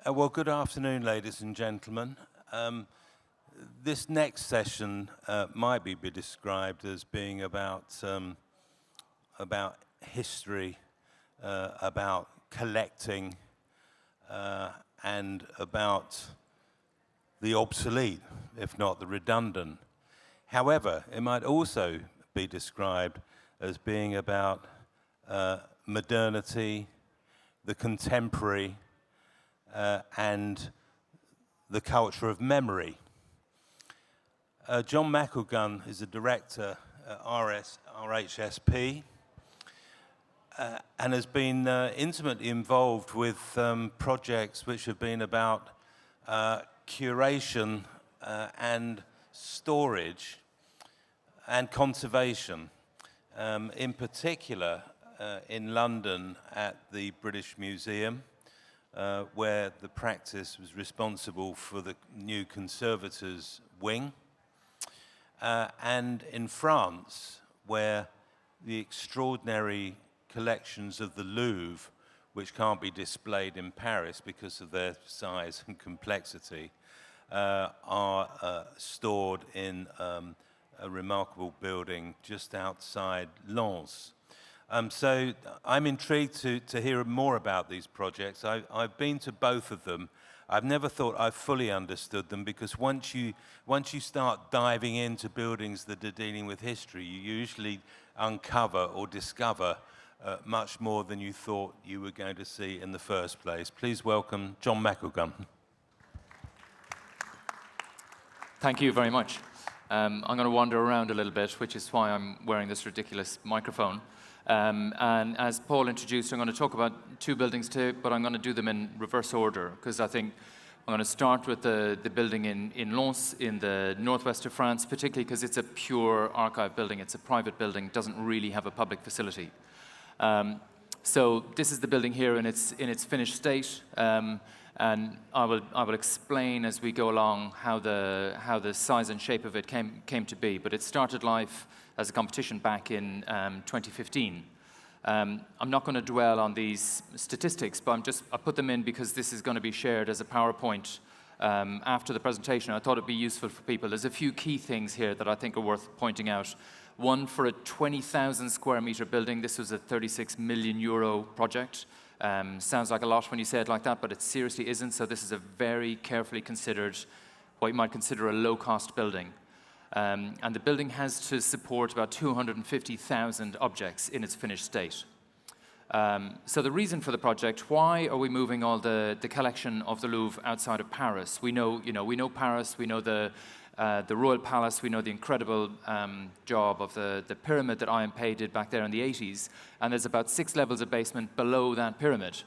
Well, good afternoon, ladies and gentlemen. This next session might be described as being about history, about collecting, and about the obsolete, if not the redundant. However, it might also be described as being about modernity, the contemporary, and the culture of memory. John McElgunn is a director at RSHP and has been intimately involved with projects which have been about curation and storage and conservation. In particular, in London at the British Museum, where the practice was responsible for the new conservators' wing, and in France, where the extraordinary collections of the Louvre, which can't be displayed in Paris because of their size and complexity, are stored in a remarkable building just outside Lens. So I'm intrigued to hear more about these projects. I've been to both of them. I've never thought I fully understood them, because once you start diving into buildings that are dealing with history, you usually uncover or discover much more than you thought you were going to see in the first place. Please welcome John McElgunn. Thank you very much. I'm going to wander around a little bit, which is why I'm wearing this ridiculous microphone. And as Paul introduced, I'm going to talk about two buildings today, but I'm going to do them in reverse order, because I think I'm going to start with the building in Lens, in the northwest of France, particularly because it's a pure archive building. It's a private building, doesn't really have a public facility. So this is the building here in its finished state, and I will explain as we go along how the size and shape of it came to be. But it started life as a competition back in 2015. I'm not going to dwell on these statistics, but I put them in because this is going to be shared as a PowerPoint after the presentation. I thought it'd be useful for people. There's a few key things here that I think are worth pointing out. One, for a 20,000 square meter building, this was a 36 million euro project. Sounds like a lot when you say it like that, but it seriously isn't. So this is a very carefully considered, what you might consider a low-cost building. And the building has to support about 250,000 objects in its finished state. So the reason for the project: why are we moving all the collection of the Louvre outside of Paris? We know Paris, we know the Royal Palace, we know the incredible job of the pyramid that IMP did back there in the 80s, and there's about 6 levels of basement below that pyramid.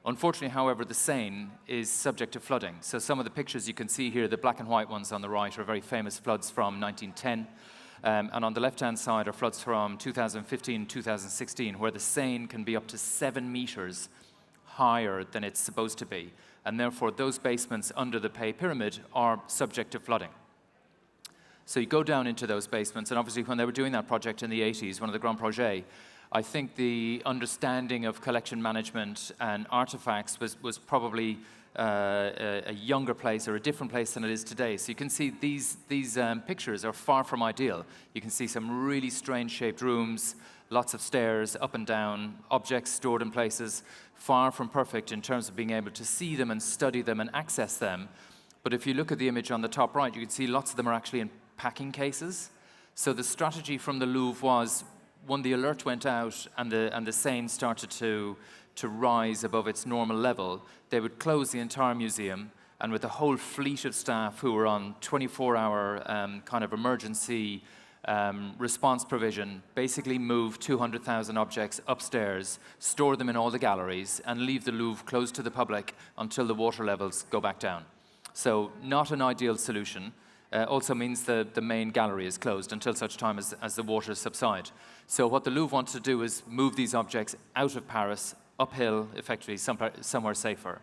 Unfortunately, however, the Seine is subject to flooding. So some of the pictures you can see here, the black and white ones on the right, are very famous floods from 1910. And on the left-hand side are floods from 2015, 2016, where the Seine can be up to 7 meters higher than it's supposed to be. And therefore, those basements under the Pay Pyramid are subject to flooding. So you go down into those basements, and obviously when they were doing that project in the 80s, one of the Grand Projets, I think the understanding of collection management and artifacts was probably a younger place or a different place than it is today. So you can see these pictures are far from ideal. You can see some really strange shaped rooms, lots of stairs up and down, objects stored in places far from perfect in terms of being able to see them and study them and access them. But if you look at the image on the top right, you can see lots of them are actually in packing cases. So the strategy from the Louvre was, when the alert went out and the Seine started to rise above its normal level, they would close the entire museum, and with a whole fleet of staff who were on 24-hour kind of emergency response provision, basically move 200,000 objects upstairs, store them in all the galleries, and leave the Louvre closed to the public until the water levels go back down. So not an ideal solution. Also means the main gallery is closed until such time as the waters subside. So what the Louvre wants to do is move these objects out of Paris, uphill, effectively somewhere safer.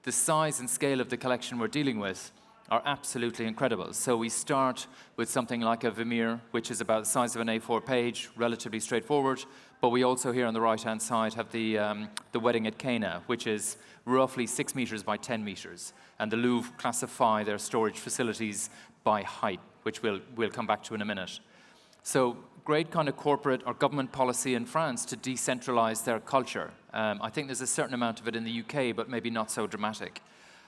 The size and scale of the collection we're dealing with are absolutely incredible. So we start with something like a Vermeer, which is about the size of an A4 page, relatively straightforward, But we also here on the right-hand side have the wedding at Cana, which is roughly 6 meters by 10 meters. And the Louvre classify their storage facilities by height, which we'll come back to in a minute. So great kind of corporate or government policy in France to decentralize their culture. I think there's a certain amount of it in the UK, but maybe not so dramatic.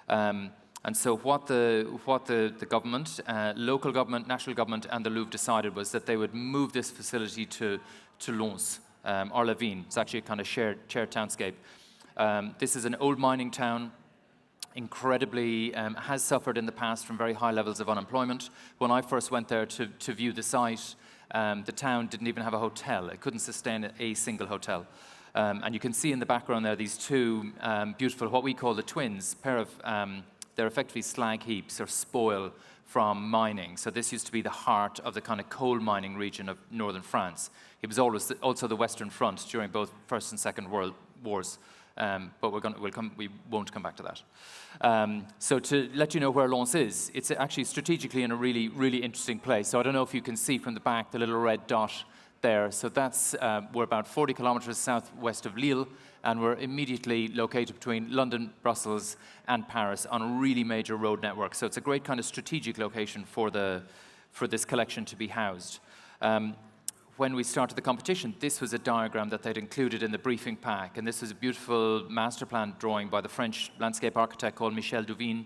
And so what the government, local government, national government, and the Louvre decided was that they would move this facility to Lens, or Lavine. It's actually a kind of shared townscape. This is an old mining town, incredibly, has suffered in the past from very high levels of unemployment. When I first went there to view the site, the town didn't even have a hotel. It couldn't sustain a single hotel. And you can see in the background there these two beautiful, what we call the twins, pair of, they're effectively slag heaps or spoil from mining. So this used to be the heart of the kind of coal mining region of northern France. It was always also the Western Front during both First and Second World Wars. But we won't come back to that. So to let you know where Lens is, it's actually strategically in a really, really interesting place. So I don't know if you can see from the back the little red dot there. So that's, we're about 40 kilometers southwest of Lille, and we're immediately located between London, Brussels, and Paris on a really major road network. So it's a great kind of strategic location for this collection to be housed. When we started the competition, this was a diagram that they'd included in the briefing pack, and this was a beautiful master plan drawing by the French landscape architect called Michel Duvin,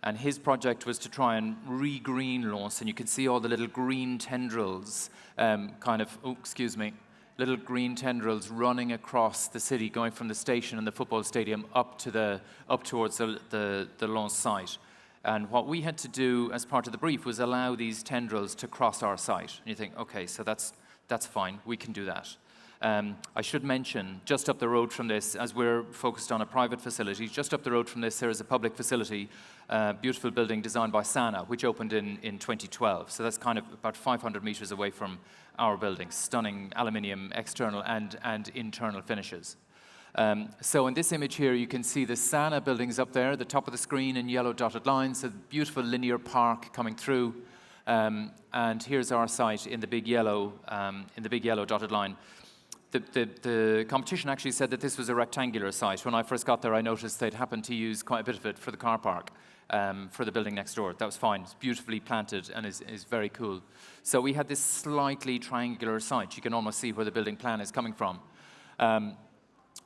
and his project was to try and re-green Lens, and you can see all the little green tendrils, little green tendrils running across the city, going from the station and the football stadium up towards the Lens site. And what we had to do as part of the brief was allow these tendrils to cross our site. And you think, okay, so that's fine, we can do that. I should mention, just up the road from this, as we're focused on a private facility, just up the road from this there is a public facility, beautiful building designed by Sana, which opened in 2012. So that's kind of about 500 meters away from our building. Stunning aluminium external and internal finishes. So in this image here, you can see the Sana buildings up there, the top of the screen in yellow dotted lines, a beautiful linear park coming through. And here's our site in the big yellow dotted line. The competition actually said that this was a rectangular site. When I first got there, I noticed they'd happened to use quite a bit of it for the car park, for the building next door. That was fine. It's beautifully planted and is very cool. So we had this slightly triangular site. You can almost see where the building plan is coming from.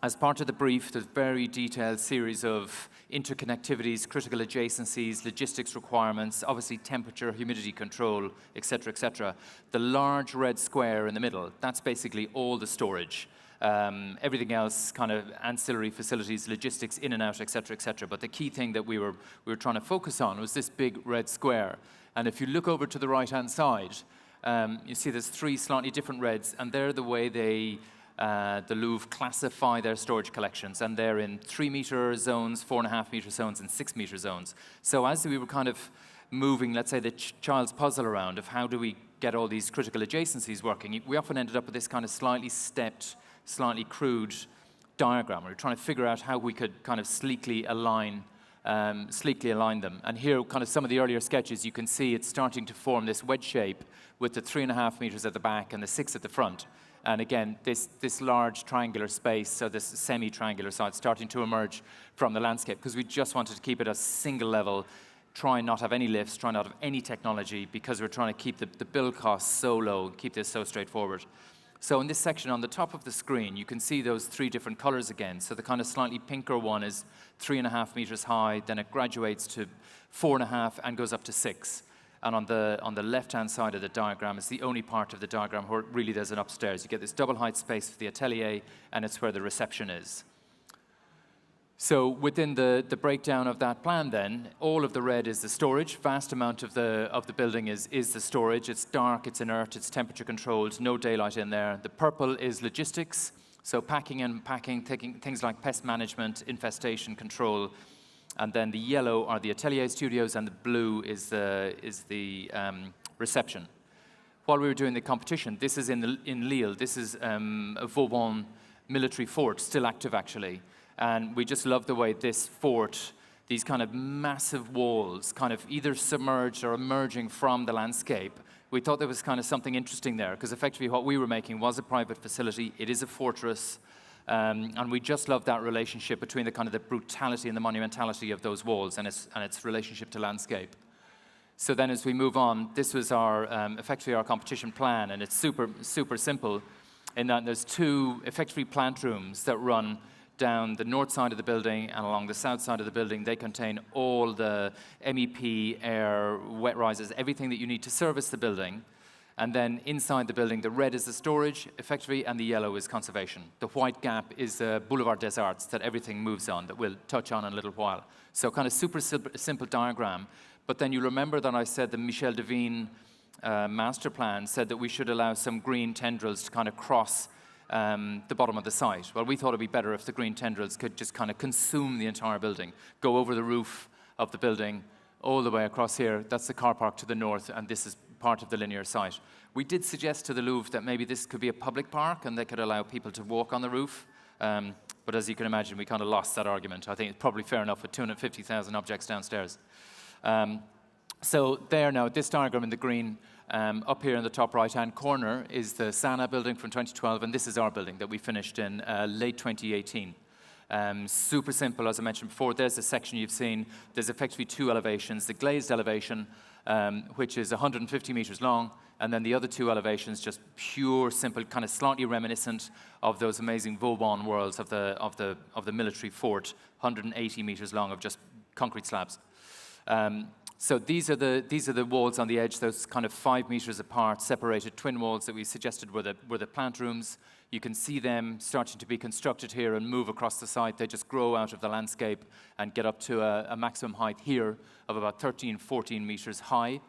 As part of the brief, there's a very detailed series of interconnectivities, critical adjacencies, logistics requirements, obviously temperature, humidity control, et cetera, et cetera. The large red square in the middle, that's basically all the storage. Everything else, kind of ancillary facilities, logistics in and out, et cetera, et cetera. But the key thing that we were trying to focus on was this big red square. And if you look over to the right-hand side, you see there's three slightly different reds, and they're the way the Louvre classify their storage collections, and they're in 3-meter zones, 4.5-meter zones, and 6-meter zones. So as we were kind of moving, let's say, the child's puzzle around of how do we get all these critical adjacencies working, we often ended up with this kind of slightly stepped, slightly crude diagram. We were trying to figure out how we could kind of sleekly align them. And here, kind of some of the earlier sketches, you can see it's starting to form this wedge shape with the 3.5 meters at the back and the 6 at the front. And again, this large triangular space, so this semi-triangular side, starting to emerge from the landscape, because we just wanted to keep it a single level, try and not have any lifts, try not have any technology, because we're trying to keep the build costs so low, keep this so straightforward. So in this section on the top of the screen, you can see those 3 different colors again. So the kind of slightly pinker one is 3.5 meters high, then it graduates to 4.5 and goes up to 6. And on the left-hand side of the diagram is the only part of the diagram where really there's an upstairs. You get this double height space for the atelier, and it's where the reception is. So within the breakdown of that plan then, all of the red is the storage. Vast amount of the building is the storage. It's dark, it's inert, it's temperature controlled, no daylight in there. The purple is logistics, so packing and unpacking, things like pest management, infestation control. And then the yellow are the atelier studios, and the blue is the reception. While we were doing the competition, this is in Lille. This is a Vauban military fort, still active actually. And we just love the way this fort, these kind of massive walls, kind of either submerged or emerging from the landscape, we thought there was kind of something interesting there, because effectively what we were making was a private facility. It is a fortress, and we just loved that relationship between the kind of the brutality and the monumentality of those walls and its relationship to landscape. So then as we move on, this was our effectively our competition plan, and it's super, super simple in that there's two effectively plant rooms that run down the north side of the building and along the south side of the building. They contain all the MEP, air, wet risers, everything that you need to service the building. And then inside the building, the red is the storage, effectively, and the yellow is conservation. The white gap is the Boulevard des Arts that everything moves on, that we'll touch on in a little while. So kind of super simple diagram. But then you remember that I said the Michel Devine master plan said that we should allow some green tendrils to kind of cross the bottom of the site. Well, we thought it'd be better if the green tendrils could just kind of consume the entire building, go over the roof of the building, all the way across here. That's the car park to the north, and this is part of the linear site. We did suggest to the Louvre that maybe this could be a public park and they could allow people to walk on the roof. But as you can imagine, we kind of lost that argument. I think it's probably fair enough with 250,000 objects downstairs. So there now, this diagram in the green, up here in the top right-hand corner is the Sana building from 2012, and this is our building that we finished in late 2018. Super simple, as I mentioned before. There's the section you've seen. There's effectively two elevations. The glazed elevation, which is 150 meters long, and then the other two elevations, just pure, simple, kind of slightly reminiscent of those amazing Vauban worlds of the military fort, 180 meters long of just concrete slabs. So these are the walls on the edge, those kind of 5 meters apart, separated twin walls that we suggested were the plant rooms. You can see them starting to be constructed here and move across the site. They just grow out of the landscape and get up to a maximum height here of about 13, 14 meters high.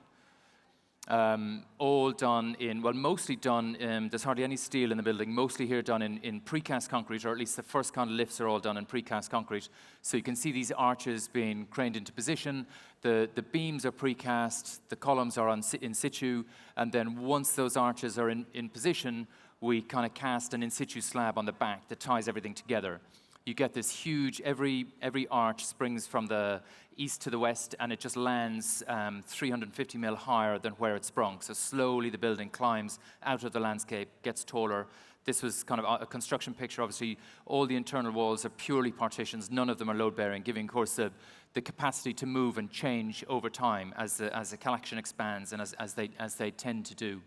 All done in, well, mostly done, there's hardly any steel in the building, mostly here done in precast concrete, or at least the first kind of lifts are all done in precast concrete. So you can see these arches being craned into position. The beams are precast, the columns are in situ, and then once those arches are in position, we kind of cast an in situ slab on the back that ties everything together. You get this huge, every arch springs from the east to the west, and it just lands 350 mil higher than where it sprung. So slowly the building climbs out of the landscape, gets taller. This was kind of a construction picture. Obviously, all the internal walls are purely partitions. None of them are load-bearing, giving, of course, the capacity to move and change over time as the collection expands and as they tend to do.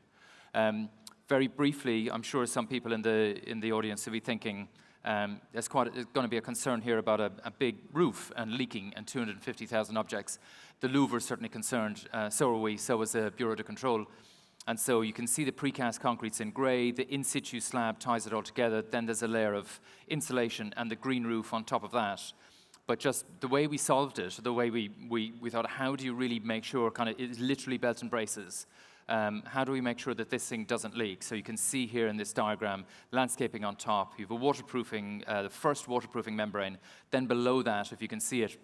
Very briefly, I'm sure some people in the audience will be thinking, there's going to be a concern here about a big roof and leaking and 250,000 objects. The Louvre is certainly concerned, so are we, so is the Bureau de Control. And so you can see the precast concrete's in grey, the in situ slab ties it all together, then there's a layer of insulation and the green roof on top of that. But just the way we solved it, the way we thought, how do you really make sure, kind of, it's literally belt and braces. How do we make sure that this thing doesn't leak? So you can see here in this diagram, landscaping on top. You have a waterproofing, the first waterproofing membrane. Then below that, if you can see it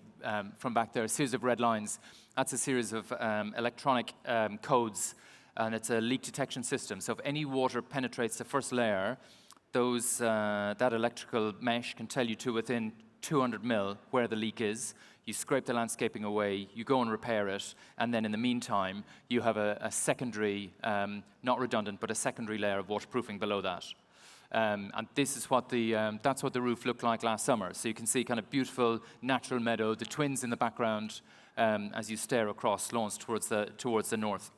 from back there, a series of red lines. That's a series of electronic codes, and it's a leak detection system. So if any water penetrates the first layer, that electrical mesh can tell you to within 200 mil where the leak is. You scrape the landscaping away, you go and repair it, and then in the meantime, you have a secondary, not redundant, but a secondary layer of waterproofing below that. And this is what that's what the roof looked like last summer. So you can see kind of beautiful natural meadow, the twins in the background as you stare across lawns towards the north.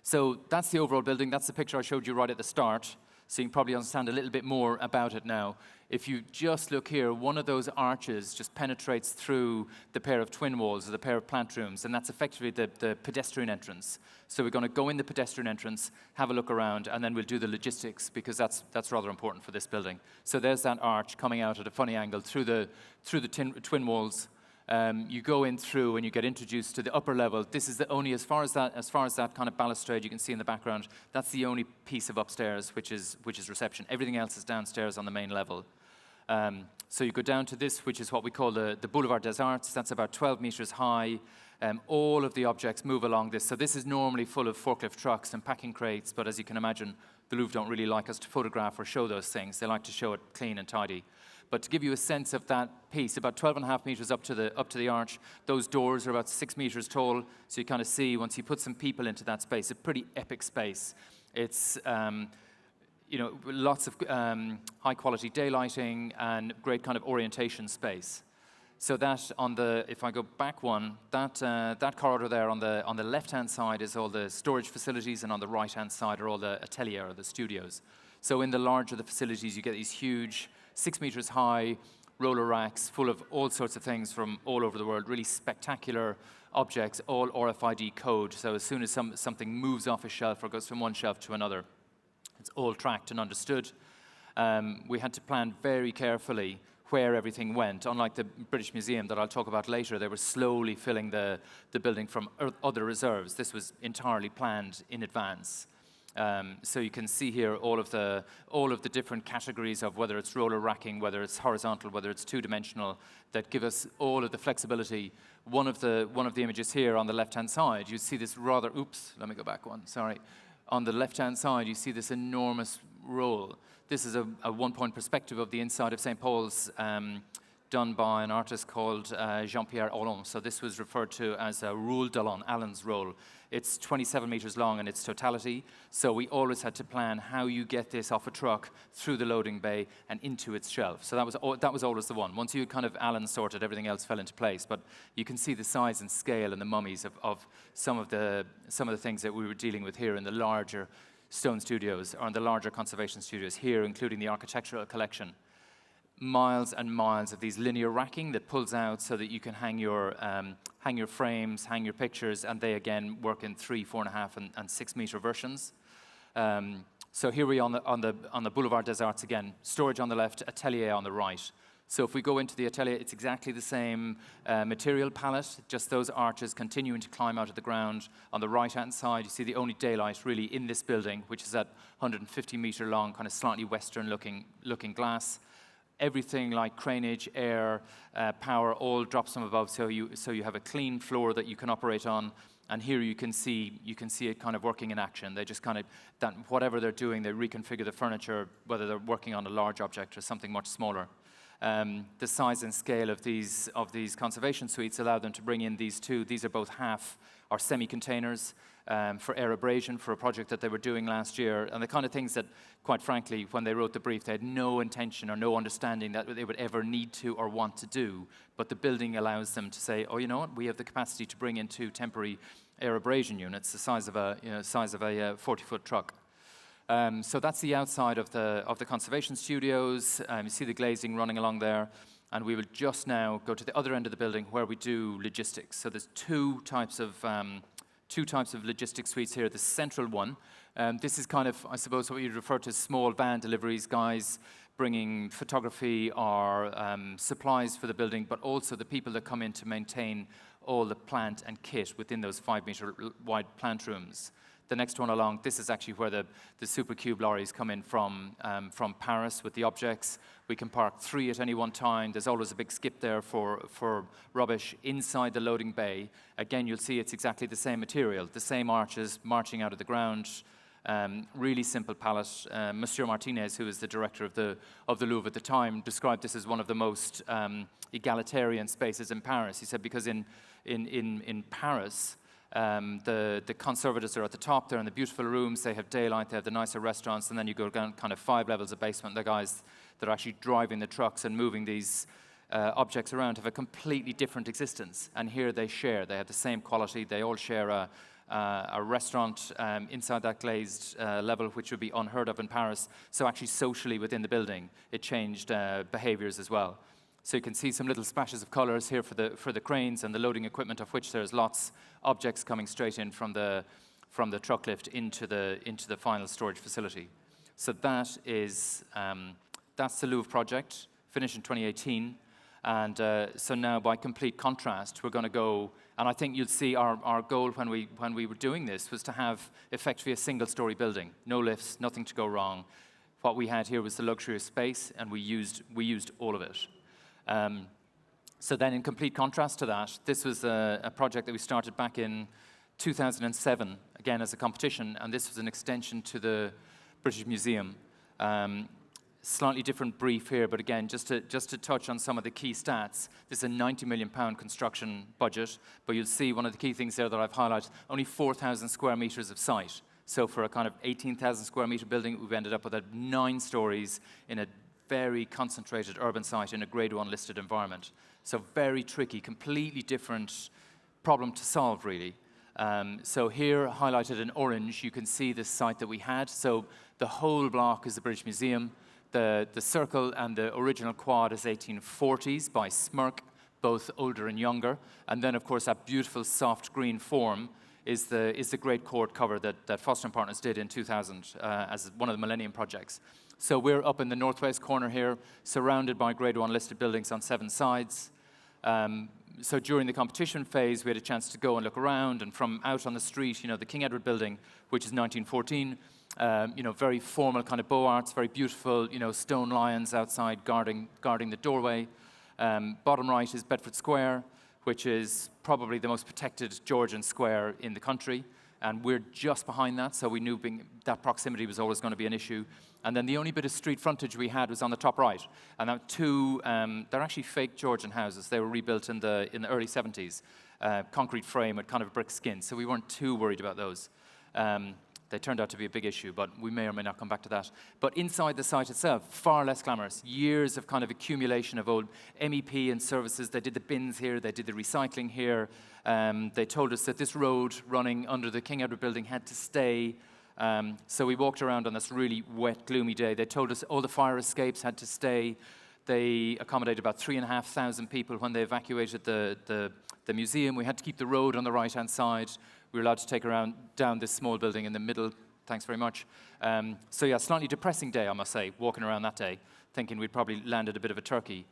So that's the overall building. That's the picture I showed you right at the start. So you can probably understand a little bit more about it now. If you just look here, one of those arches just penetrates through the pair of twin walls, or the pair of plant rooms, and that's effectively the pedestrian entrance. So we're going to go in the pedestrian entrance, have a look around, and then we'll do the logistics, because that's rather important for this building. So there's that arch coming out at a funny angle through the twin walls. You go in through and you get introduced to the upper level. This is the only, as far as that kind of balustrade you can see in the background, that's the only piece of upstairs which is reception. Everything else is downstairs on the main level. So you go down to this, which is what we call the Boulevard des Arts. That's about 12 meters high. All of the objects move along this. So this is normally full of forklift trucks and packing crates, but as you can imagine, the Louvre don't really like us to photograph or show those things. They like to show it clean and tidy. But to give you a sense of that piece, about 12.5 meters up to the arch, those doors are about 6 meters tall. So you kind of see, once you put some people into that space, a pretty epic space. It's lots of high-quality daylighting and great kind of orientation space. So that if I go back one, that corridor there on the left-hand side is all the storage facilities, and on the right-hand side are all the atelier, or the studios. So in the larger the facilities, you get these huge, 6 meters high roller racks full of all sorts of things from all over the world, really spectacular objects, all RFID code. So as soon as something moves off a shelf or goes from one shelf to another, it's all tracked and understood. We had to plan very carefully where everything went. Unlike the British Museum that I'll talk about later, they were slowly filling the building from other reserves. This was entirely planned in advance. So you can see here all of the different categories of whether it's roller racking, whether it's horizontal, whether it's two-dimensional, that give us all of the flexibility. One of the images here on the left-hand side, you see this rather, oops, let me go back one, sorry. On the left-hand side, you see this enormous roll. This is a one-point perspective of the inside of St. Paul's, done by an artist called Jean-Pierre Hollon. So this was referred to as a roule d'Allen, Allen's roll. It's 27 meters long in its totality, so we always had to plan how you get this off a truck through the loading bay and into its shelf. So that was always the one. Once you kind of Allen sorted, everything else fell into place. But you can see the size and scale and the mummies of some of the things that we were dealing with here in the larger stone studios, or in the larger conservation studios here, including the architectural collection. Miles and miles of these linear racking that pulls out so that you can hang your frames, hang your pictures, and they again work in 3, 4.5, and 6 meter versions. So here we are on the Boulevard des Arts again. Storage on the left, atelier on the right. So if we go into the atelier, it's exactly the same material palette, just those arches continuing to climb out of the ground. On the right-hand side, you see the only daylight really in this building, which is that 150 meter long, kind of slightly Western looking glass. Everything like craneage, air, power, all drops from above, so you have a clean floor that you can operate on. And here you can see it kind of working in action. They just kind of, whatever they're doing, they reconfigure the furniture, whether they're working on a large object or something much smaller. The size and scale of these conservation suites allow them to bring in these two. These are both half or semi-containers for air abrasion for a project that they were doing last year, and the kind of things that, quite frankly, when they wrote the brief, they had no intention or no understanding that they would ever need to or want to do. But the building allows them to say, oh, you know what? We have the capacity to bring in 2 temporary air abrasion units, the size of a 40-foot truck. So that's the outside of the conservation studios. You see the glazing running along there. And we will just now go to the other end of the building where we do logistics. So there's two types of logistics suites here. The central one, this is kind of, I suppose, what you'd refer to as small van deliveries, guys bringing photography or supplies for the building, but also the people that come in to maintain all the plant and kit within those 5-meter wide plant rooms. The next one along, this is actually where the Supercube lorries come in from Paris with the objects. We can park 3 at any one time. There's always a big skip there for rubbish inside the loading bay. Again, you'll see it's exactly the same material, the same arches marching out of the ground. Really simple palette. Monsieur Martinez, who was the director of the Louvre at the time, described this as one of the most egalitarian spaces in Paris. He said because in Paris, the conservators are at the top. They're in the beautiful rooms. They have daylight. They have the nicer restaurants. And then you go down kind of 5 levels of basement. The guys that are actually driving the trucks and moving these objects around have a completely different existence. And here they share. They have the same quality. They all share a restaurant inside that glazed level, which would be unheard of in Paris. So actually socially within the building, it changed behaviors as well. So you can see some little splashes of colors here for the cranes and the loading equipment, of which there's lots objects coming straight in from the truck lift into the final storage facility. So that is that's the Louvre project, finished in 2018, and so now by complete contrast, we're going to go. And I think you'll see our goal when we were doing this was to have effectively a single-story building, no lifts, nothing to go wrong. What we had here was the luxury of space, and we used all of it. So then in complete contrast to that, this was a project that we started back in 2007, again as a competition, and this was an extension to the British Museum. Slightly different brief here, but again, just to touch on some of the key stats, this is a £90 million construction budget, but you'll see one of the key things there that I've highlighted, only 4,000 square meters of site. So for a kind of 18,000 square meter building, we've ended up with 9 stories in a very concentrated urban site in a grade 1 listed environment. So very tricky, completely different problem to solve, really. So here, highlighted in orange, you can see the site that we had. So the whole block is the British Museum. The circle and the original quad is 1840s by Smirk, both older and younger. And then, of course, that beautiful soft green form is the Great Court cover that Foster & Partners did in 2000 as one of the Millennium projects. So we're up in the northwest corner here, surrounded by grade 1 listed buildings on 7 sides. So during the competition phase, we had a chance to go and look around, and from out on the street, the King Edward Building, which is 1914, very formal kind of Beaux Arts, very beautiful, stone lions outside guarding the doorway. Bottom right is Bedford Square, which is probably the most protected Georgian square in the country, and we're just behind that, so we knew that proximity was always going to be an issue. And then the only bit of street frontage we had was on the top right, and that they're actually fake Georgian houses. They were rebuilt in the early 70s, concrete frame with kind of a brick skin, so we weren't too worried about those. They turned out to be a big issue, but we may or may not come back to that. But inside the site itself, far less glamorous. Years of kind of accumulation of old MEP and services. They did the bins here, they did the recycling here. They told us that this road running under the King Edward Building had to stay. So we walked around on this really wet, gloomy day. They told us all the fire escapes had to stay. They accommodated about 3,500 people when they evacuated the museum. We had to keep the road on the right-hand side. We were allowed to take around down this small building in the middle. Thanks very much. So yeah, slightly depressing day, I must say, walking around that day, thinking we'd probably landed a bit of a turkey.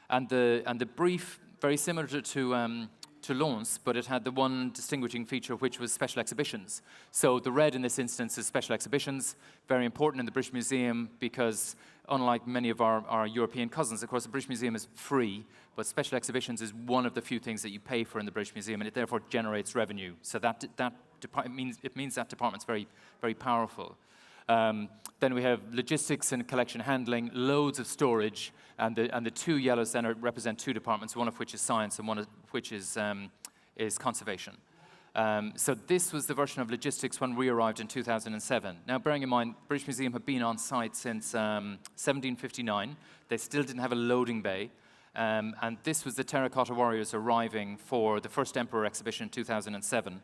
And the brief, very similar to Lens, but it had the one distinguishing feature, which was special exhibitions. So the red in this instance is special exhibitions, very important in the British Museum because unlike many of our European cousins, of course, the British Museum is free, but special exhibitions is one of the few things that you pay for in the British Museum, and it therefore generates revenue. So it means that department's very, very powerful. Then we have logistics and collection handling, loads of storage, and the 2 yellows then represent 2 departments, one of which is science and one of which is conservation. So this was the version of logistics when we arrived in 2007. Now, bearing in mind, British Museum have been on site since 1759. They still didn't have a loading bay. And this was the Terracotta Warriors arriving for the first Emperor exhibition in 2007,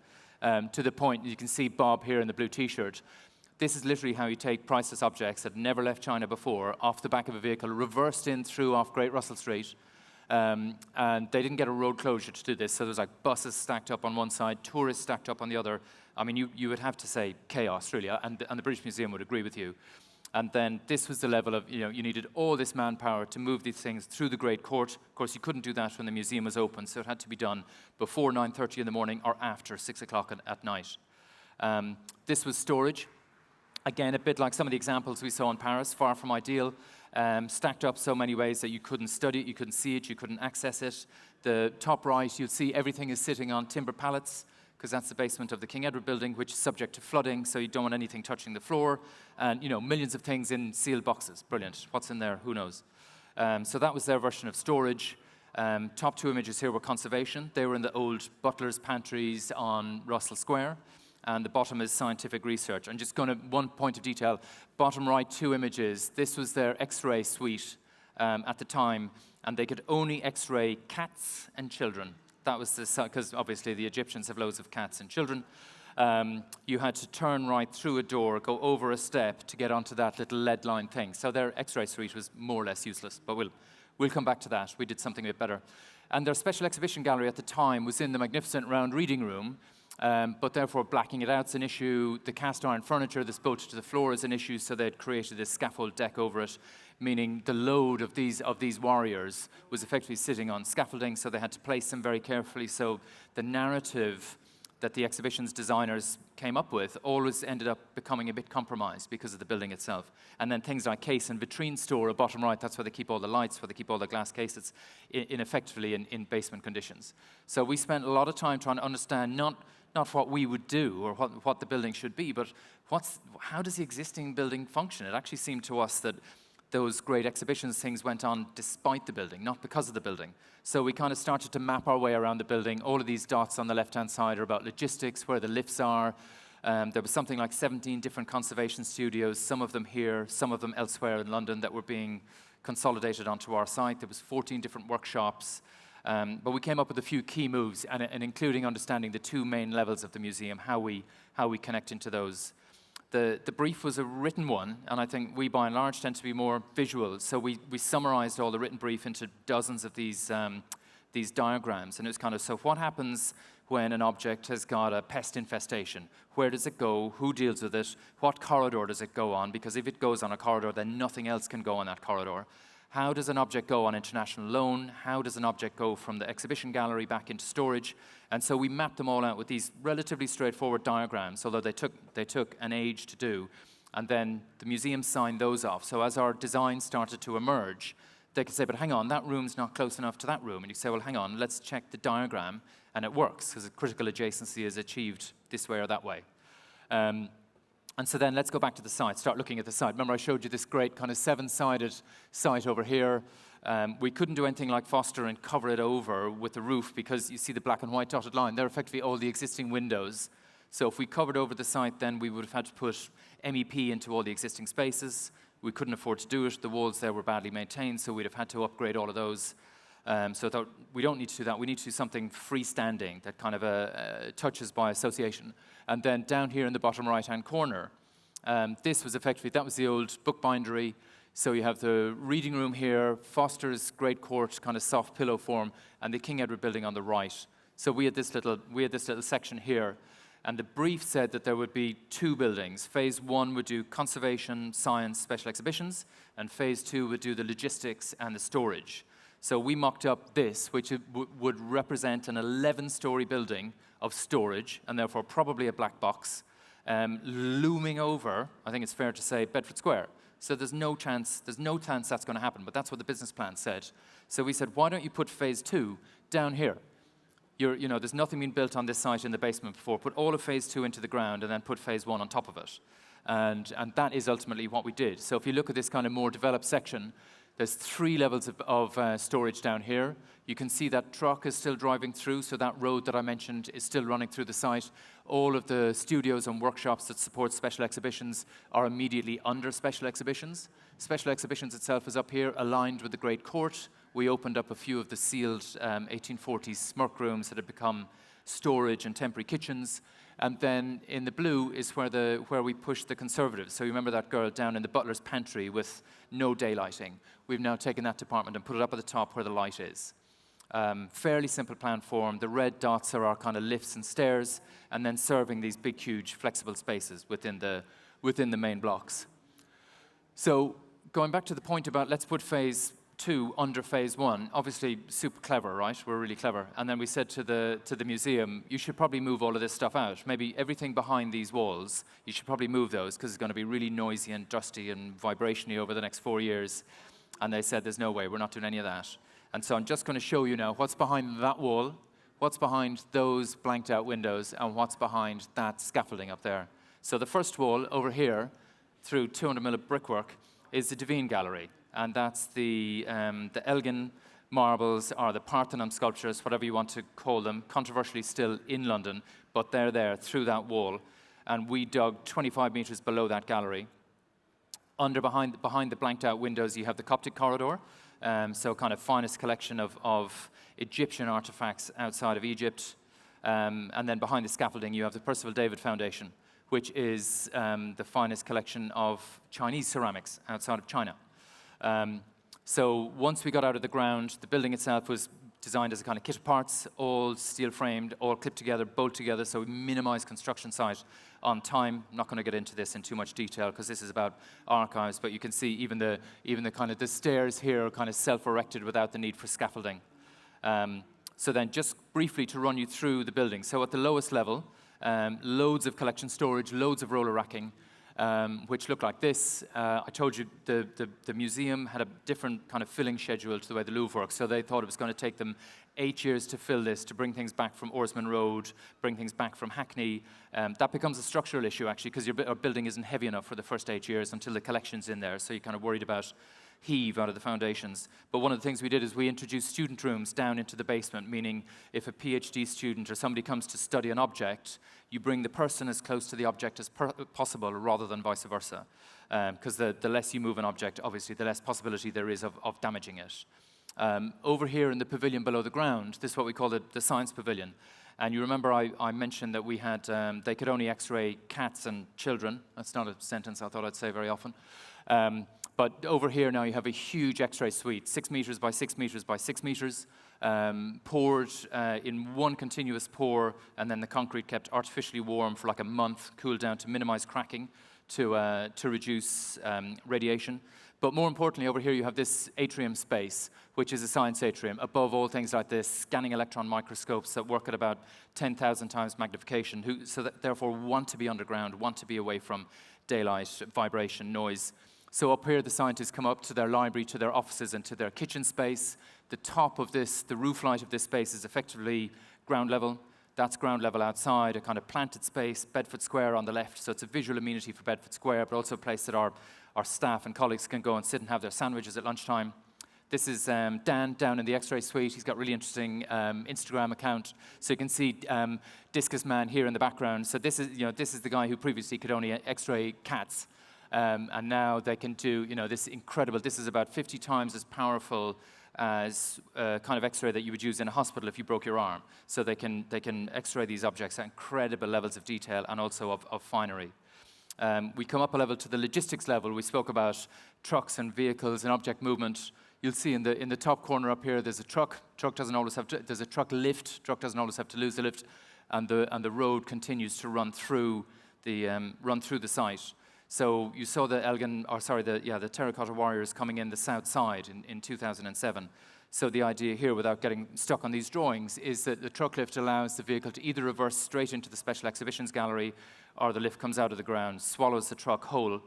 to the point, you can see Bob here in the blue T-shirt. This is literally how you take priceless objects that never left China before off the back of a vehicle, reversed in through off Great Russell Street. And they didn't get a road closure to do this, so there's like buses stacked up on one side, tourists stacked up on the other. I mean, you would have to say chaos, really, and the British Museum would agree with you. And then this was the level of, you needed all this manpower to move these things through the Great Court. Of course, you couldn't do that when the museum was open, so it had to be done before 9:30 in the morning or after 6 o'clock at night. This was storage. Again, a bit like some of the examples we saw in Paris, far from ideal. Stacked up so many ways that you couldn't study it, you couldn't see it, you couldn't access it. The top right, you'll see everything is sitting on timber pallets, because that's the basement of the King Edward Building, which is subject to flooding, so you don't want anything touching the floor. And, millions of things in sealed boxes. Brilliant. What's in there? Who knows? So that was their version of storage. Top 2 images here were conservation. They were in the old butler's pantries on Russell Square. And the bottom is scientific research. I'm just going to, one point of detail, bottom right 2 images. This was their X-ray suite at the time, and they could only X-ray cats and children. That was because obviously the Egyptians have loads of cats and children. You had to turn right through a door, go over a step to get onto that little lead line thing. So their X-ray suite was more or less useless, but we'll come back to that. We did something a bit better. And their special exhibition gallery at the time was in the magnificent round reading room, but therefore blacking it out is an issue. The cast iron furniture that's bolted to the floor is an issue, so they'd created this scaffold deck over it, meaning the load of these warriors was effectively sitting on scaffolding, so they had to place them very carefully. So the narrative that the exhibition's designers came up with always ended up becoming a bit compromised because of the building itself. And then things like case and vitrine store at bottom right, that's where they keep all the lights, where they keep all the glass cases, effectively in basement conditions. So we spent a lot of time trying to understand not what we would do or what the building should be, but how does the existing building function? It actually seemed to us that those great exhibitions things went on despite the building, not because of the building. So we kind of started to map our way around the building. All of these dots on the left-hand side are about logistics, where the lifts are. There was something like 17 different conservation studios, some of them here, some of them elsewhere in London, that were being consolidated onto our site. There was 14 different workshops. But we came up with a few key moves, and including understanding the two main levels of the museum, how we connect into those. The brief was a written one, and I think we, by and large, tend to be more visual. So we summarized all the written brief into dozens of these diagrams. And it was kind of, so what happens when an object has got a pest infestation? Where does it go? Who deals with it? What corridor does it go on? Because if it goes on a corridor, then nothing else can go on that corridor. How does an object go on international loan? How does an object go from the exhibition gallery back into storage? And so we mapped them all out with these relatively straightforward diagrams, although they took an age to do. And then the museum signed those off. So as our design started to emerge, they could say, but hang on, that room's not close enough to that room. And you say, well, hang on, let's check the diagram. And it works, because a critical adjacency is achieved this way or that way. And so then let's go back to the site, start looking at the site. Remember I showed you this great kind of 7-sided site over here. We couldn't do anything like Foster and cover it over with the roof, because you see the black and white dotted line. They're effectively all the existing windows. So if we covered over the site, then we would have had to put MEP into all the existing spaces. We couldn't afford to do it. The walls there were badly maintained, so we'd have had to upgrade all of those. So I thought, we don't need to do that. We need to do something freestanding that kind of touches by association. And then down here in the bottom right-hand corner, this was effectively, that was the old bookbindery. So you have the reading room here, Foster's Great Court kind of soft pillow form, and the King Edward building on the right. So we had this little section here. And the brief said that there would be 2 buildings. Phase 1 would do conservation, science, special exhibitions, and phase 2 would do the logistics and the storage. So we mocked up this, which would represent an 11-story building of storage, and therefore probably a black box, looming over, I think it's fair to say, Bedford Square. So there's no chance that's going to happen, but that's what the business plan said. So we said, why don't you put phase 2 down here? There's nothing been built on this site in the basement before. Put all of phase 2 into the ground and then put phase 1 on top of it. And that is ultimately what we did. So if you look at this kind of more developed section, there's 3 levels of storage down here. You can see that truck is still driving through, so that road that I mentioned is still running through the site. All of the studios and workshops that support special exhibitions are immediately under special exhibitions. Special exhibitions itself is up here, aligned with the Great Court. We opened up a few of the sealed 1840s smirk rooms that had become storage and temporary kitchens. And then in the blue is where we pushed the conservatives. So you remember that girl down in the butler's pantry with no daylighting. We've now taken that department and put it up at the top where the light is. Fairly simple plan form. The red dots are our kind of lifts and stairs, and then serving these big, huge, flexible spaces within the main blocks. So going back to the point about let's put phase 2 under phase 1, obviously super clever, right? We're really clever. And then we said to the museum, you should probably move all of this stuff out. Maybe everything behind these walls, you should probably move those, because it's going to be really noisy and dusty and vibrationy over the next 4 years. And they said, there's no way, we're not doing any of that. And so I'm just going to show you now what's behind that wall, what's behind those blanked out windows, and what's behind that scaffolding up there. So the first wall over here, through 200mm brickwork, is the Devine Gallery. And that's the McElgunn marbles, or the Parthenon sculptures, whatever you want to call them, controversially still in London, but they're there through that wall. And we dug 25 meters below that gallery. Behind the blanked out windows, you have the Coptic corridor, so kind of finest collection of Egyptian artifacts outside of Egypt. And then behind the scaffolding, you have the Percival David Foundation, which is the finest collection of Chinese ceramics outside of China. So once we got out of the ground, the building itself was designed as a kind of kit of parts, all steel framed, all clipped together, bolted together, so we minimized construction site on time. I'm not going to get into this in too much detail because this is about archives, but you can see even the kind of the stairs here are kind of self-erected without the need for scaffolding. So then just briefly to run you through the building. So at the lowest level, loads of collection storage, loads of roller racking. which looked like this. I told you the museum had a different kind of filling schedule to the way the Louvre works, so they thought it was going to take them 8 years to fill this, to bring things back from Orsman Road, bring things back from Hackney. That becomes a structural issue, actually, because your building isn't heavy enough for the first 8 years until the collection's in there, so you're kind of worried about heave out of the foundations. But one of the things we did is we introduced student rooms down into the basement, meaning if a PhD student or somebody comes to study an object, you bring the person as close to the object as possible rather than vice versa. Because the less you move an object, obviously, the less possibility there is of damaging it. Over here in the pavilion below the ground, this is what we call the science pavilion. And you remember I mentioned that we had, they could only x-ray cats and children. That's not a sentence I thought I'd say very often. But over here now you have a huge x-ray suite, 6 meters by 6 meters by 6 meters, poured in one continuous pour, and then the concrete kept artificially warm for like a month, cooled down to minimize cracking, to reduce radiation. But more importantly, over here you have this atrium space, which is a science atrium. Above all things like this, scanning electron microscopes that work at about 10,000 times magnification, so that therefore want to be underground, want to be away from daylight, vibration, noise. So up here, the scientists come up to their library, to their offices, and to their kitchen space. The top of this, the roof light of this space is effectively ground level. That's ground level outside, a kind of planted space, Bedford Square on the left. So it's a visual amenity for Bedford Square, but also a place that our staff and colleagues can go and sit and have their sandwiches at lunchtime. This is Dan down in the X-ray suite. He's got a really interesting Instagram account. So you can see Discus Man here in the background. So this is the guy who previously could only X-ray cats. And now they can do, this incredible, this is about 50 times as powerful as kind of X-ray that you would use in a hospital if you broke your arm. So they can X-ray these objects at incredible levels of detail and also of finery. We come up a level to the logistics level. We spoke about trucks and vehicles and object movement. You'll see in the top corner up here, there's a truck. Truck doesn't always have to, there's a truck lift. Truck doesn't always have to lose the lift, and the road continues to run through the site. So you saw the the Terracotta Warriors coming in the south side in 2007. So the idea here, without getting stuck on these drawings, is that the truck lift allows the vehicle to either reverse straight into the Special Exhibitions Gallery, or the lift comes out of the ground, swallows the truck whole,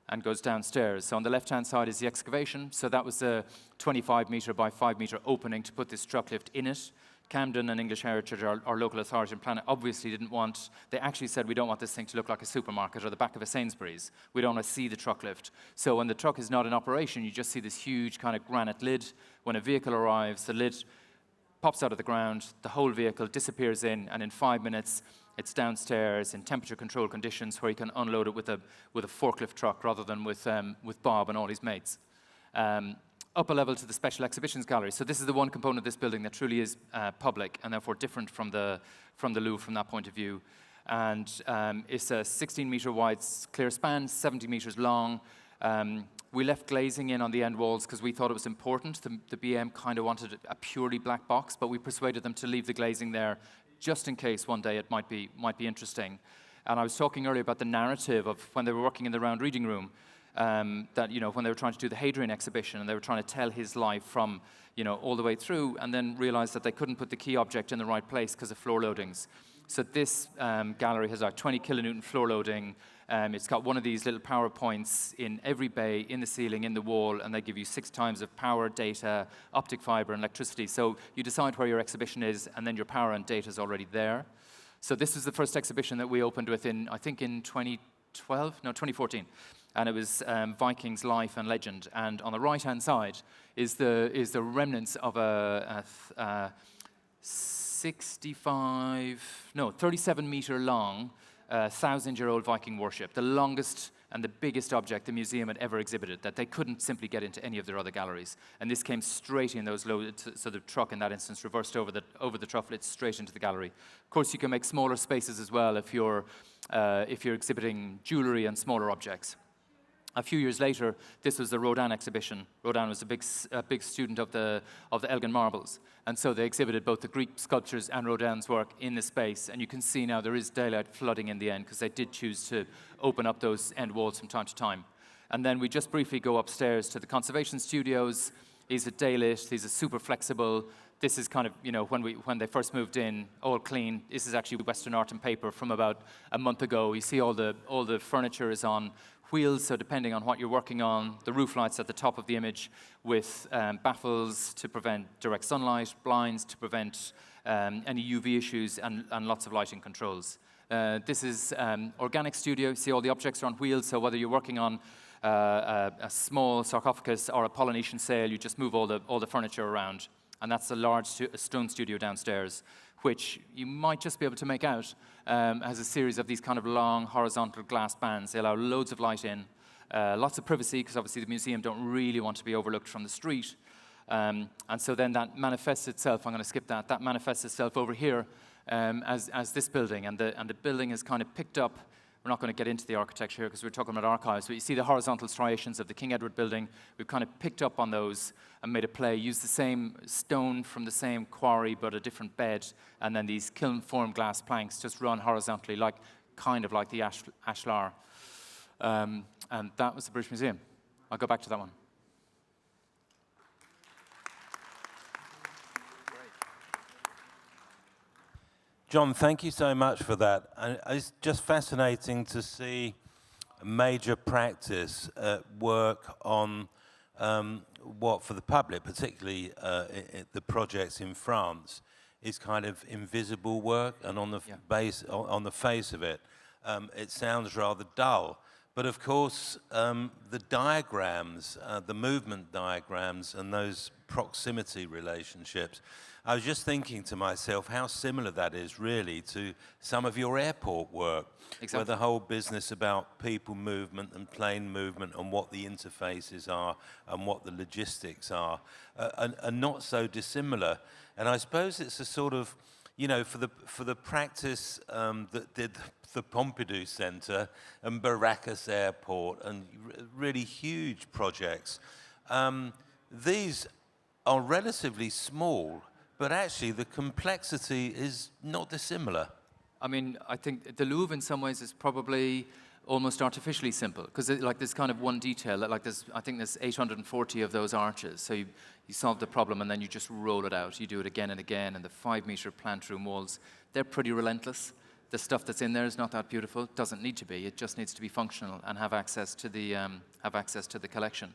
and goes downstairs. So on the left-hand side is the excavation. So that was a 25-meter by 5-meter opening to put this truck lift in it. Camden and English Heritage, our local authority and planning, obviously didn't want, they actually said, we don't want this thing to look like a supermarket or the back of a Sainsbury's. We don't want to see the truck lift. So when the truck is not in operation, you just see this huge kind of granite lid. When a vehicle arrives, the lid pops out of the ground, the whole vehicle disappears in, and in 5 minutes, it's downstairs in temperature-controlled conditions where you can unload it with a forklift truck rather than with Bob and all his mates. Up a level to the Special Exhibitions Gallery. So this is the one component of this building that truly is public and therefore different from the Louvre from that point of view. And it's a 16-meter wide clear span, 70 meters long. We left glazing in on the end walls because we thought it was important. The BM kind of wanted a purely black box, but we persuaded them to leave the glazing there just in case one day it might be interesting. And I was talking earlier about the narrative of when they were working in the round reading room, that when they were trying to do the Hadrian exhibition and they were trying to tell his life from all the way through, and then realized that they couldn't put the key object in the right place because of floor loadings. So this gallery has like 20 kilonewton floor loading. It's got one of these little power points in every bay, in the ceiling, in the wall, and they give you 6 times of power, data, optic fiber, and electricity. So you decide where your exhibition is, and then your power and data is already there. So this is the first exhibition that we opened with I think in 2014. And it was Vikings Life and Legend. And on the right-hand side is the remnants of a 37-meter long, 1,000-year-old Viking warship, the longest and the biggest object the museum had ever exhibited, that they couldn't simply get into any of their other galleries. And this came straight in those loaded, so the truck in that instance reversed over the trufflet straight into the gallery. Of course, you can make smaller spaces as well if you're exhibiting jewelry and smaller objects. A few years later, this was the Rodin exhibition. Rodin was a big student of the Elgin marbles. And so they exhibited both the Greek sculptures and Rodin's work in the space. And you can see now there is daylight flooding in the end because they did choose to open up those end walls from time to time. And then we just briefly go upstairs to the conservation studios. These are daylit. These are super flexible. this is kind of, when they first moved in, all clean. This is actually Western Art and Paper from about a month ago. You see all the furniture is on wheels, so depending on what you're working on, the roof lights at the top of the image with baffles to prevent direct sunlight, blinds to prevent any UV issues, and lots of lighting controls. This is Organic Studio. You see all the objects are on wheels, so whether you're working on a small sarcophagus or a Polynesian sail, you just move all the furniture around. And that's a large stone studio downstairs, which you might just be able to make out as a series of these kind of long horizontal glass bands. They allow loads of light in, lots of privacy, because obviously the museum don't really want to be overlooked from the street. And so then that manifests itself, I'm going to skip that, that manifests itself over here as this building. And the building is kind of picked up. We're not going to get into the architecture here because we're talking about archives, but you see the horizontal striations of the King Edward building. We've kind of picked up on those and made a play, used the same stone from the same quarry but a different bed, and then these kiln-formed glass planks just run horizontally, kind of like the ashlar. And that was the British Museum. I'll go back to that one. John, thank you so much for that. It's just fascinating to see major practice work on what, for the public, particularly the projects in France, is kind of invisible work, and on the on the face of it, it sounds rather dull. But of course, the diagrams, the movement diagrams, and those proximity relationships, I was just thinking to myself how similar that is really to some of your airport work, where the whole business about people movement and plane movement and what the interfaces are and what the logistics are not so dissimilar. And I suppose it's a sort of, for the practice that did the Pompidou Centre and Baracas Airport and really huge projects, these are relatively small, but actually the complexity is not dissimilar. I mean, I think the Louvre in some ways is probably almost artificially simple, because there's kind of one detail, I think there's 840 of those arches, so you solve the problem and then you just roll it out. You do it again and again, and the 5-meter plant room walls, they're pretty relentless. The stuff that's in there is not that beautiful. It doesn't need to be. It just needs to be functional and have access to the collection.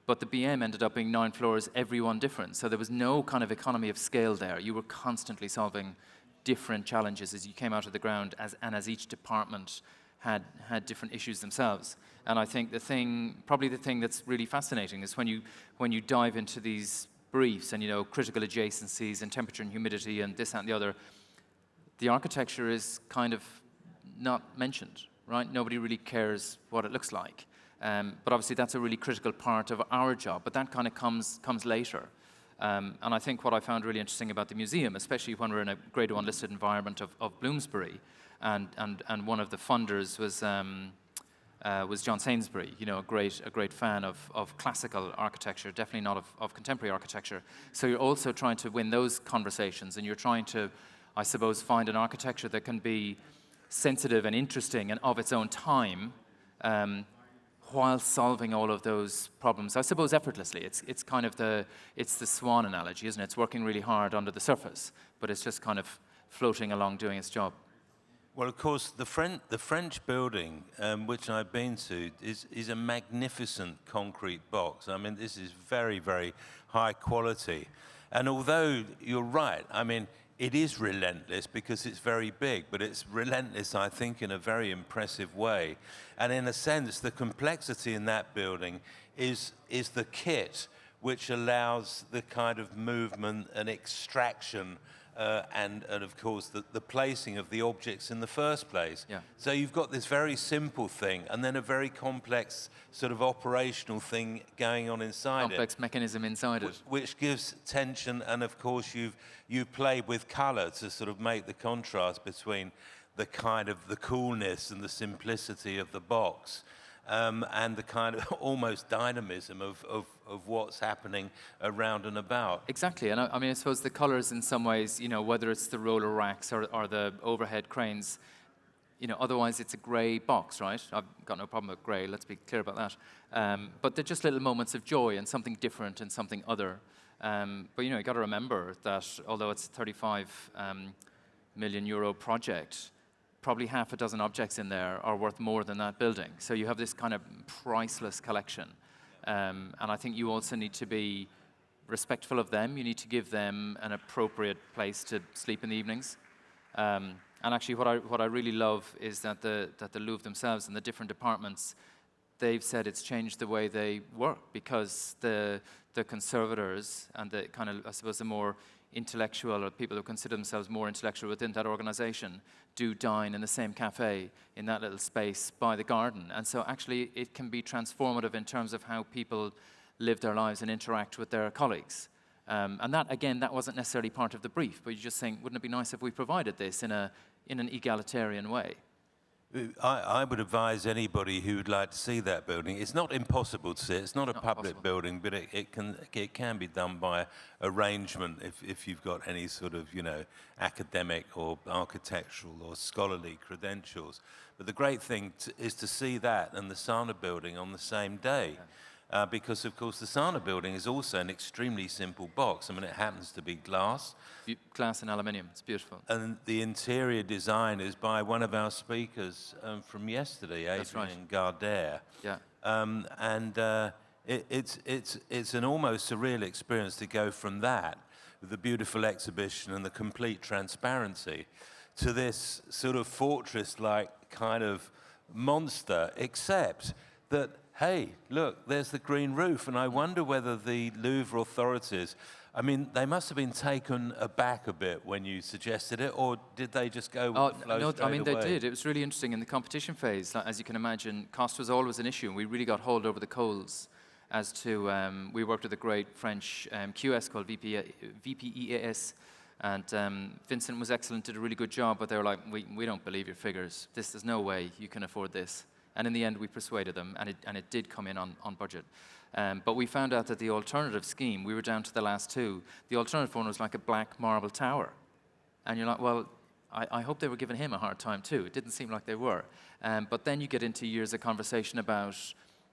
But the BM ended up being 9 floors, every one different. So there was no kind of economy of scale there. You were constantly solving different challenges as you came out of the ground, as each department had different issues themselves. And I think probably the thing that's really fascinating is when you dive into these briefs and critical adjacencies and temperature and humidity and this, that, and the other, the architecture is kind of not mentioned, right? Nobody really cares what it looks like. But obviously that's a really critical part of our job, but that kind of comes later. And I think what I found really interesting about the museum, especially when we're in a Grade 1 listed environment of Bloomsbury, and one of the funders was John Sainsbury, a great fan of classical architecture, definitely not of contemporary architecture. So you're also trying to win those conversations, and you're trying to, I suppose, find an architecture that can be sensitive and interesting and of its own time, while solving all of those problems, I suppose, effortlessly. It's kind of the swan analogy, isn't it? It's working really hard under the surface, but it's just kind of floating along doing its job. Well, of course, the French building, which I've been to, is a magnificent concrete box. I mean, this is very, very high quality. And although you're right, I mean, it is relentless because it's very big, but it's relentless, I think, in a very impressive way. And in a sense, the complexity in that building is the kit which allows the kind of movement and extraction and of course, the placing of the objects in the first place. Yeah. So you've got this very simple thing and then a very complex sort of operational thing going on inside Complex mechanism inside it. Which gives tension, and of course you play with color to sort of make the contrast between the kind of the coolness and the simplicity of the box. And the kind of almost dynamism of what's happening around and about. Exactly, and I mean, I suppose the colors in some ways, whether it's the roller racks or the overhead cranes, otherwise it's a grey box, right? I've got no problem with grey, let's be clear about that. But they're just little moments of joy and something different and something other. But you got to remember that although it's a 35 million euro project, probably half a dozen objects in there are worth more than that building. So you have this kind of priceless collection. And I think you also need to be respectful of them. You need to give them an appropriate place to sleep in the evenings. And actually, what I really love is that the Louvre themselves and the different departments, they've said it's changed the way they work, because the conservators and the kind of, I suppose, the more intellectual, or people who consider themselves more intellectual within that organization, do dine in the same cafe in that little space by the garden. And so actually it can be transformative in terms of how people live their lives and interact with their colleagues. And that, again, that wasn't necessarily part of the brief, but you're just saying, wouldn't it be nice if we provided this in an egalitarian way? I would advise anybody who would like to see that building. It's not impossible to see. It's not a public building, but it can be done by arrangement if you've got any sort of academic or architectural or scholarly credentials. But the great thing is to see that and the Sana building on the same day. Yeah. Because, of course, the Sana building is also an extremely simple box. I mean, it happens to be glass. Glass and aluminium. It's beautiful. And the interior design is by one of our speakers from yesterday, Adrian Gardere. Yeah. It's an almost surreal experience to go from that, with the beautiful exhibition and the complete transparency, to this sort of fortress-like kind of monster, except that, hey, look, there's the green roof. And I wonder whether the Louvre authorities, I mean, they must have been taken aback a bit when you suggested it, or did they just go with the flow no, straight I mean, away? they did. It was really interesting in the competition phase. As you can imagine, cost was always an issue, and we really got hauled over the coals as to, we worked with a great French QS called VPEAS, and Vincent was excellent, did a really good job, but they were like, we don't believe your figures. There's no way you can afford this. And in the end, we persuaded them, and it did come in on budget. But we found out that the alternative scheme, we were down to the last two, the alternative one was like a black marble tower. And you're like, well, I hope they were giving him a hard time too. It didn't seem like they were. But then you get into years of conversation about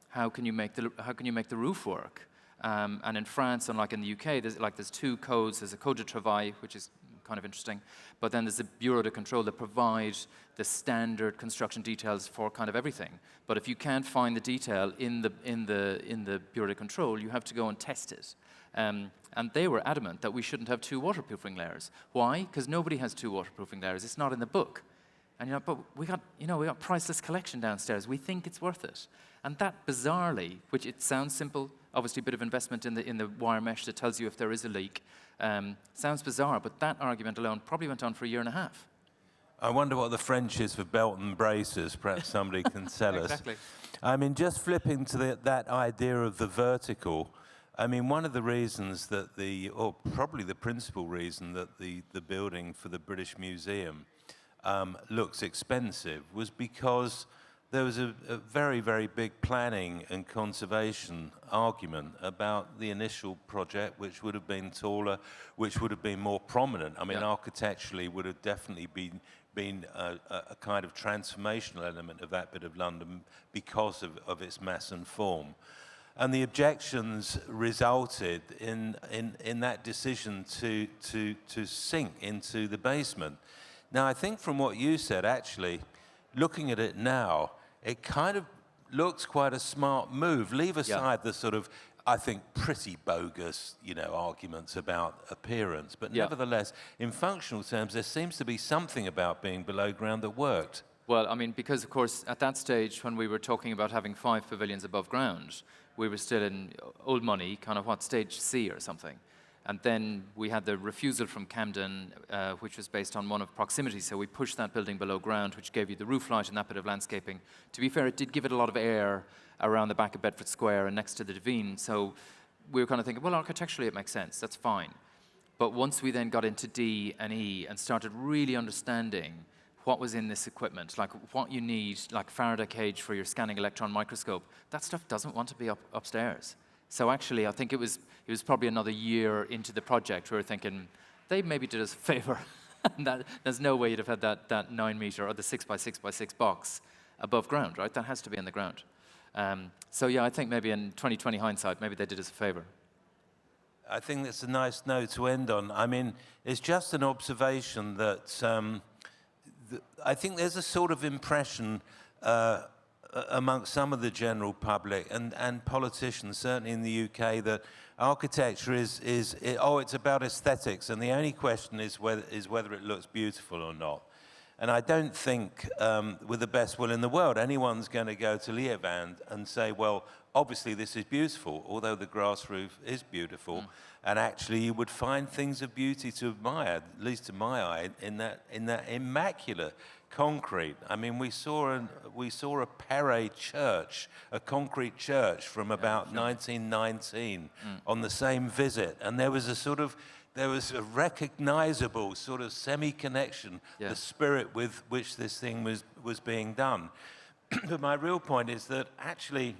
how can you make the roof work? And in France, unlike in the UK, there's two codes. There's a Code de Travail, which is kind of interesting, but then there's a Bureau de Control that provides the standard construction details for kind of everything. But if you can't find the detail in the Bureau de Control, you have to go and test it. And they were adamant that we shouldn't have two waterproofing layers. Why? Because nobody has two waterproofing layers. It's not in the book. And but we got priceless collection downstairs. We think it's worth it. And that bizarrely, which it sounds simple, obviously a bit of investment in the wire mesh that tells you if there is a leak, sounds bizarre, but that argument alone probably went on for a year and a half. I wonder what the French is for belt and braces. Perhaps somebody can tell us. Exactly. I mean, just flipping to that idea of the vertical, I mean, one of the reasons that or probably the principal reason that the building for the British Museum looks expensive was because there was a very, very big planning and conservation argument about the initial project, which would have been taller, which would have been more prominent. I mean, architecturally would have definitely been a kind of transformational element of that bit of London because of its mass and form. And the objections resulted in that decision to sink into the basement. Now, I think from what you said, actually, looking at it now, it kind of looks quite a smart move. Leave aside the sort of, I think, pretty bogus, arguments about appearance. But nevertheless, in functional terms, there seems to be something about being below ground that worked. Well, I mean, because, of course, at that stage, when we were talking about having 5 pavilions above ground, we were still in old money, kind of stage C or something. And then we had the refusal from Camden, which was based on one of proximity. So we pushed that building below ground, which gave you the roof light and that bit of landscaping. To be fair, it did give it a lot of air around the back of Bedford Square and next to the Devine. So we were kind of thinking, well, architecturally it makes sense. That's fine. But once we then got into D and E and started really understanding what was in this equipment, like what you need, like Faraday cage for your scanning electron microscope, that stuff doesn't want to be upstairs. So actually, I think it was probably another year into the project where we were thinking, they maybe did us a favor. There's no way you'd have had that 9 meter or the 6 by 6 by 6 box above ground, right? That has to be in the ground. So yeah, I think maybe in 2020 hindsight, maybe they did us a favor. I think that's a nice note to end on. I mean, it's just an observation that I think there's a sort of impression amongst some of the general public and politicians, certainly in the UK, that architecture it's about aesthetics, and the only question is whether it looks beautiful or not. And I don't think, with the best will in the world, anyone's going to go to Leeuwarden and say, well, obviously this is beautiful, although the grass roof is beautiful. And actually you would find things of beauty to admire, at least to my eye, in that immaculate concrete. I mean, we saw a Perret church, a concrete church from about 1919 on the same visit. And there was a recognizable sort of semi-connection, the spirit with which this thing was being done. But my real point is that actually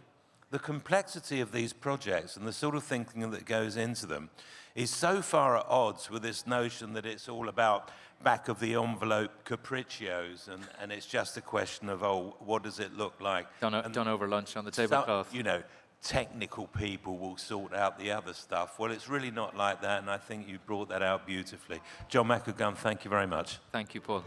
the complexity of these projects and the sort of thinking that goes into them is so far at odds with this notion that it's all about back-of-the-envelope capriccios, and it's just a question of, oh, what does it look like? Done over lunch on the tablecloth. You know, technical people will sort out the other stuff. Well, it's really not like that, and I think you brought that out beautifully. John McElgunn, thank you very much. Thank you, Paul.